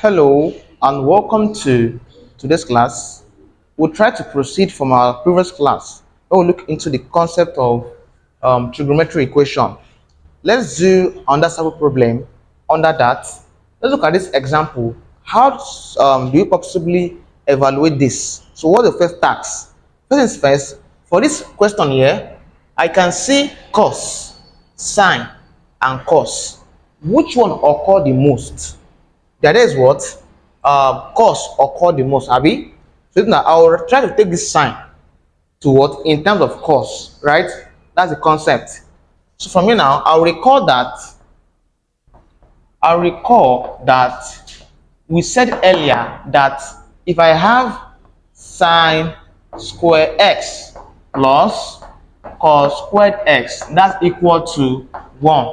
Hello and welcome to today's class. We'll try to proceed from our previous class where we'll look into the concept of trigonometry equation. Let's do another sample problem under that. Let's look at this example. How do you possibly evaluate this? So what's the first task? First things first, for this question here, I can see cos, sine, and cos. Which one occur the most? That is what cos occur the most, Abby. So now I will try to take this sign to what in terms of cos, right? That's the concept. So from here now, I'll recall that we said earlier that if I have sine square x plus cos squared x, that's equal to 1.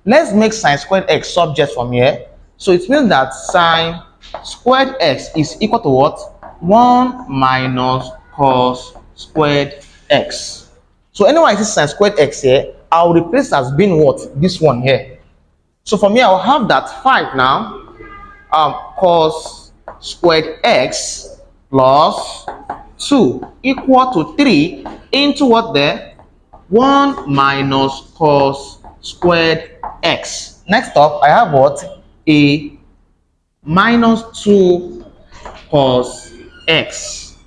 Let's make sine squared x subject from here. So it means that sine squared x is equal to what? 1 minus cos squared x. So anyway, I see sine squared x here, I'll replace as being what? This one here. So from here, I'll have that 5 now. Cos squared x plus 2 equal to 3 into what there? 1 minus cos squared x. Next up, I have what? A minus 2 cos x.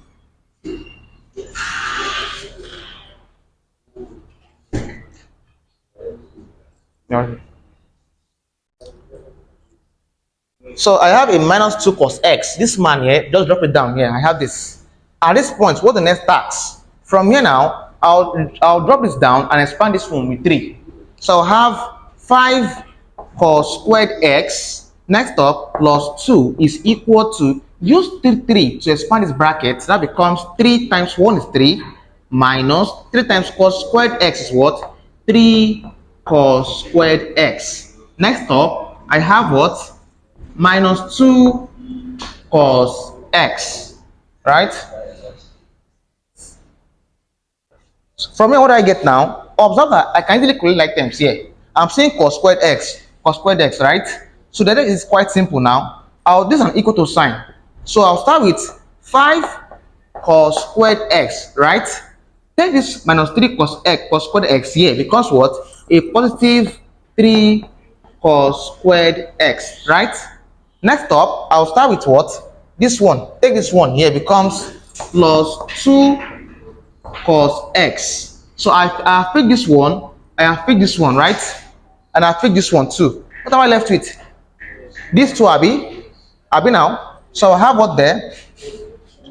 So I have a minus 2 cos x. This man here, just drop it down here. I have this. At this point, what's the next task? From here now, I'll drop this down and expand this one with 3. So I'll have 5 cos squared x. Next up, plus 2 is equal to, use 3 to expand this bracket. That becomes 3 times 1 is 3 minus 3 times cos squared x is what? 3 cos squared x. Next up, I have what? Minus 2 cos x, right? From here, what do I get now? Observe that I can easily create like terms here. I'm saying cos squared x, right? So that is quite simple now. This is an equal to sign. So I'll start with 5 cos squared x, right? Take this minus 3 cos squared x here because what? A positive 3 cos squared x, right? Next up, I'll start with what? This one. Take this one here becomes plus 2 cos x. So I picked this one, I have picked this one, right? And I picked this one too. What am I left with? These two, Abby now. So I have what there?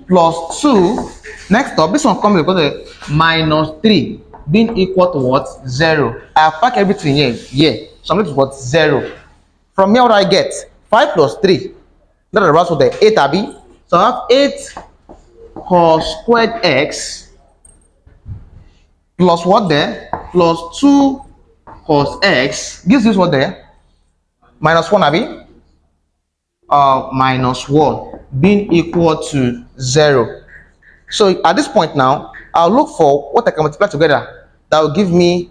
Plus 2. Next up, this one comes because of minus 3 being equal to what? 0. I have packed everything here. Yeah. So I'm left with what? 0. From here, what do I get? 5 plus 3. That's the rest of the 8, Abby. So I have 8 cos squared x plus what there? Plus 2 cos x gives this what there? Minus 1, Abby. Minus 1 being equal to 0. So at this point now, I'll look for what I can multiply together. That will give me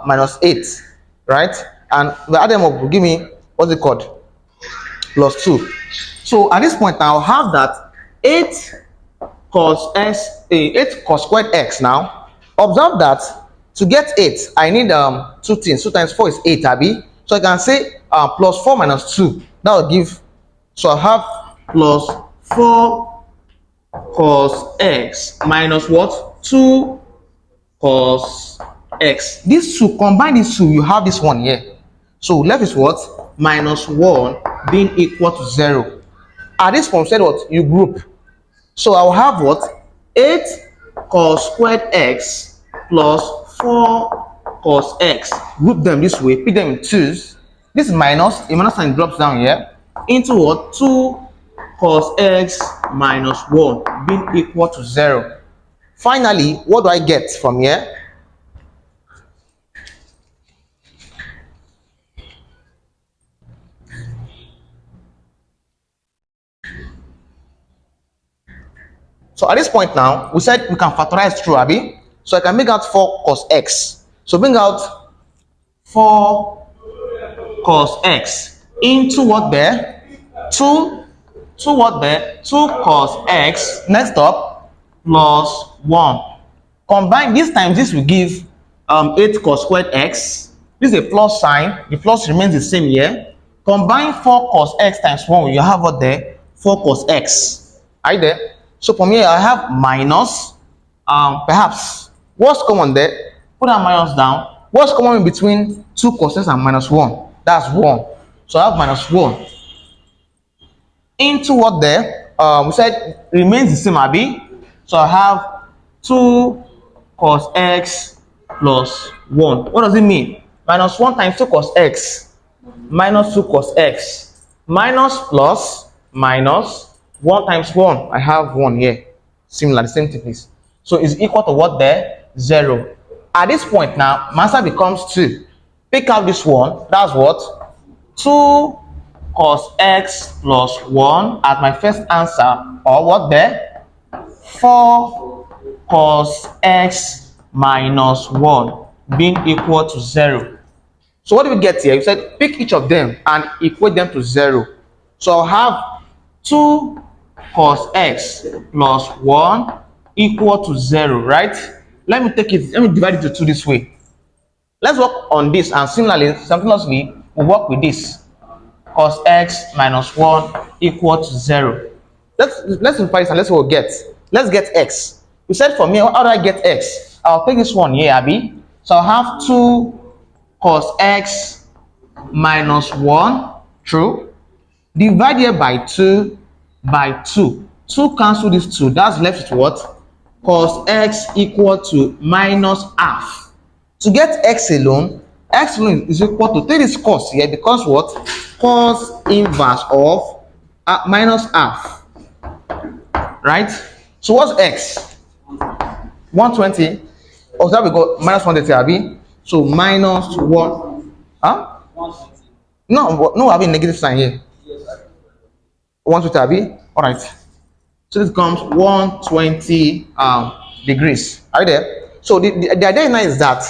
minus 8, right? And the add them up will give me what's it called? Plus 2. So at this point now, I'll have that 8 cos squared x now. Observe that to get 8, I need 2 things. 2 times 4 is 8, Abby. So I can say plus 4 minus 2. That will give, so I have plus 4 cos x minus what? 2 cos x. These two, combine these two, you have this one here. So left is what? Minus 1 being equal to 0. At this point, said what? You group. So I'll have what? 8 cos squared x plus 4 cos x. Group them this way, pick them in twos. This is minus, a minus sign drops down here into what? 2 cos x minus 1 being equal to 0. Finally, what do I get from here? So at this point now, we said we can factorize through, Abby. So I can make out 4 cos x. So bring out 4 cos x into what there? 2 2 what there? 2 cos x, next up, plus 1. Combine this times this will give 8 cos squared x. This is a plus sign, the plus remains the same here. Combine 4 cos x times 1, you have what there? 4 cos x. Are you there? So from here I have minus, perhaps what's common there? Put that minus down. What's common in between 2 cos x and minus 1? That's 1. So I have minus 1 into what there? We said remains the same, Abi. So I have 2 cos x plus 1. What does it mean? Minus 1 times 2 cos x minus 2 cos x minus plus minus 1 times 1. I have 1 here. Similar, the same thing, please. So it's equal to what there? 0. At this point now, my answer becomes 2. Pick out this one. That's what? 2 cos x plus 1 as my first answer, or what there? 4 cos x minus 1 being equal to 0. So what do we get here? You said pick each of them and equate them to 0. So I'll have 2 cos x plus 1 equal to 0, right? Let me divide it to 2 this way. Let's work on this, and similarly, we'll work with this. Cos x minus 1 equal to 0. Let's simplify this and let's see what we get. Let's get x. We said for me, how do I get x? I'll take this one here, Abby. So I'll have 2 cos x minus 1, true. Divide here by 2 by 2. 2 cancel this 2. That's left with what? Cos x equal to minus half. To get x alone is equal to, take this cos here, because what? Cos inverse of minus half. Right? So what's x? 120. Oh, that we got minus 130, Abby. So minus 1. Huh? 120. No, I have a negative sign here. 120, Abby. All right. So this becomes 120 degrees. Are you there? So the idea now is that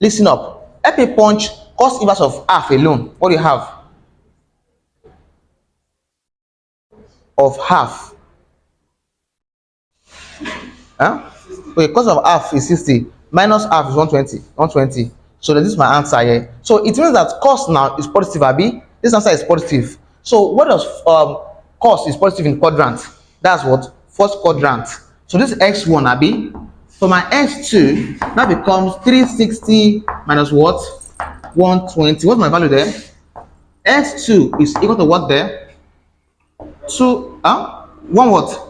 listen up. Help me punch cos inverse of half alone. What do you have? Of half. Huh? Okay, cos of half is 60. Minus half is 120. 120. So this is my answer here. So it means that cos now is positive, Abi. This answer is positive. So what does cos is positive in quadrant? That's what? First quadrant. So this is x1, Abi. So my x2, that becomes 360 minus what? 120. What's my value there? x2 is equal to what there? 1 what?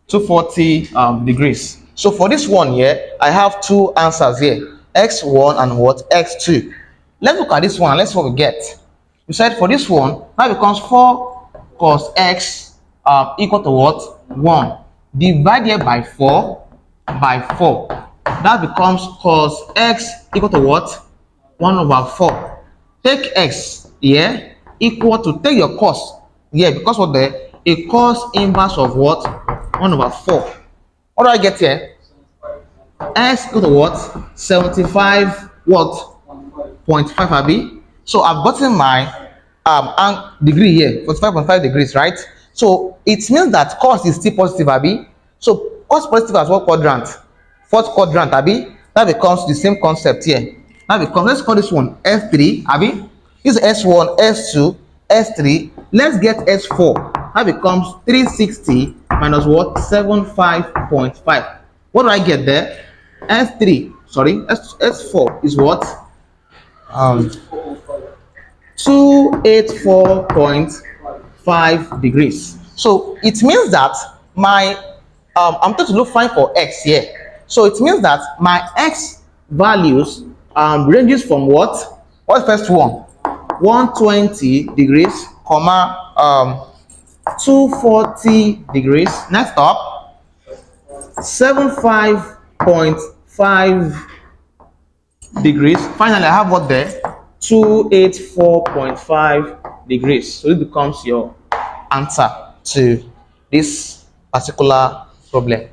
240 degrees. So for this one here, I have two answers here, x1 and what? X2. Let's look at this one and let's see what we get. We said for this one, that becomes 4 cos x equal to what? 1. Divide here by 4 by 4. That becomes cos x equal to what? 1 over 4. Take x here equal to, take your cos here, because what there? A cos inverse of what? 1 over 4. What do I get here? X equal to what? 75 what? 0.5 Abi. So I've gotten my degree here, 45.5 degrees, right? So it means that cos is still positive, Abi. So cos positive as what quadrant? Fourth quadrant, Abi. That becomes the same concept here. That becomes, let's call this one S3, Abi. This is S1, S2, S3. Let's get S4. That becomes 360 minus what? 75.5. What do I get there? S4 is what? 284.5 degrees. So it means that my I'm trying to look fine for x here. So it means that my x values ranges from what? What's the first one? 120 degrees, comma 240 degrees. Next up, 75.5 degrees. Finally, I have what there? 284.5 degrees. So it becomes your answer to this particular problem.